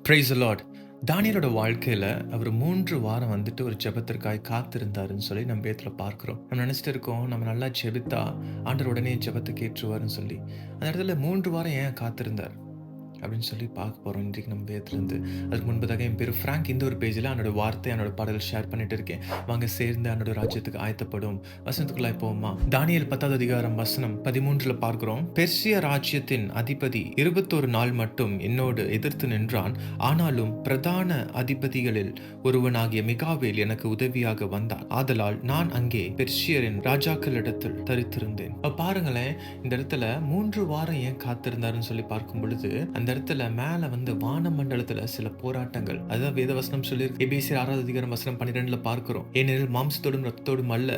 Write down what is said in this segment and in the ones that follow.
Praise the Lord. தானியேலோட வாழ்க்கையில அவர் 3 வாரம் வந்துட்டு ஒரு ஜெபத்திற்காய் காத்திருந்தாருன்னு சொல்லி நம்ம வேதத்துல பார்க்கிறோம். நம்ம நினைச்சிட்டு இருக்கோம், நம்ம நல்லா ஜெபித்தா ஆண்டவர் உடனே ஜெபத்தை கேட்டுருவாருன்னு சொல்லி. அந்த இடத்துல 3 வாரம் ஏன் காத்திருந்தார் அப்படின்னு சொல்லி பார்க்க போறோம் இன்றைக்கு நம்ம வேதத்திலிருந்து. அதுக்கு முன்பதாக என் பேர் ஃப்ராங்க். இந்த ஒரு பேஜில் என்னோட வார்த்தை, என்னோட பாடல் ஷேர் பண்ணிட்டு இருக்கேன். வாங்க சேர்ந்து என்னோட ராஜ்யத்துக்கு ஆயத்தப்படும். வசனத்துக்குள்ளாய் போவோமா? தானியேல் 10வது அதிகாரம் வசனம் 13 பார்க்கிறோம். பெர்சிய ராஜ்யத்தின் அதிபதி 21 நாள் மட்டும் என்னோடு எதிர்த்து நின்றான். ஆனாலும் பிரதான அதிபதிகளில் ஒருவனாகிய மிகாவேல் எனக்கு உதவியாக வந்தான். ஆதலால் நான் அங்கே பெர்சியரின் ராஜாக்களிடத்தில் தரித்திருந்தேன். பாருங்களேன், இந்த இடத்துல 3 வாரம் ஏன் காத்திருந்தாருன்னு சொல்லி பார்க்கும் பொழுது, அந்த இடத்துல மேல வந்து வான மண்டலத்துல சில போராட்டங்கள், அதான் வேத வசனம் சொல்லி எபேசியர் 6வது அதிகாரம் வசனம் 12 பார்க்கிறோம். ஏனெனில் மாம்சத்தோடும் ரத்தத்தோடும் அல்ல,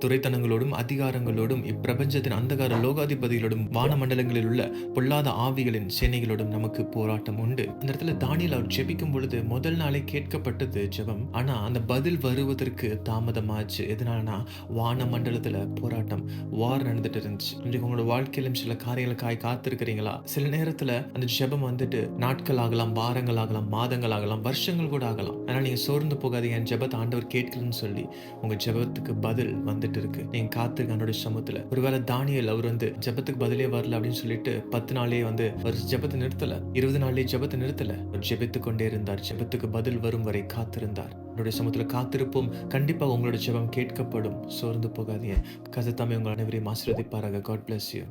துரைத்தனங்களோடும் அதிகாரங்களோடும் இப்பிரபஞ்சத்தின் அந்தகார லோகாதிபதிகளோடும் வான மண்டலங்களில் உள்ள பொல்லாத ஆவிகளின் சேனைகளோடும் நமக்கு போராட்டம் உண்டு. அந்த இடத்துல தானியேல் அவர் ஜெபிக்கும் பொழுது முதல் நாளே கேட்கப்பட்டது ஜெபம். ஆனா அந்த பதில் வருவதற்கு தாமதமாச்சு. எதனாலனா வான மண்டலத்துல போராட்டம், வார் நடந்துட்டு இருந்துச்சு. இன்றைக்கு உங்களோட வாழ்க்கையிலும் சில காரியங்களுக்காய் காத்திருக்கிறீங்களா? சில நேரத்துல அந்த ஜெபம் வந்துட்டு நாட்கள் ஆகலாம், வாரங்கள் ஆகலாம், மாதங்கள் ஆகலாம், வருஷங்கள் கூட ஆகலாம். ஆனா நீங்க சோர்ந்து போகாதீங்க. என் ஜெபத்தை ஆண்டவர் கேட்கலன்னு சொல்லி உங்க ஜெபத்துக்கு பதில் வந்துட்டு இருக்கு. நீங்க காத்திருக்க ஆண்டோட சமூகத்துல. ஒருவேளை தானியேல் அவர் வந்து ஜெபத்துக்கு பதிலே வரல அப்படின்னு சொல்லிட்டு 10 நாளே வந்து ஒரு ஜெபத்தை நிறுத்தல, 20 நாளே ஜெபத்தை நிறுத்தல. அவர் ஜெபித்து கொண்டே இருந்தார். ஜெபத்துக்கு பதில் வரும் வரை காத்திருந்தார். உங்களுடைய சமூகத்துல காத்திருப்போம். கண்டிப்பா உங்களோட ஜெபம் கேட்கப்படும். சோர்ந்து போகாதீங்க. கர்த்தர் தாமே உங்கள் அனைவரையும் ஆசீர்வதிப்பாராக. God bless you.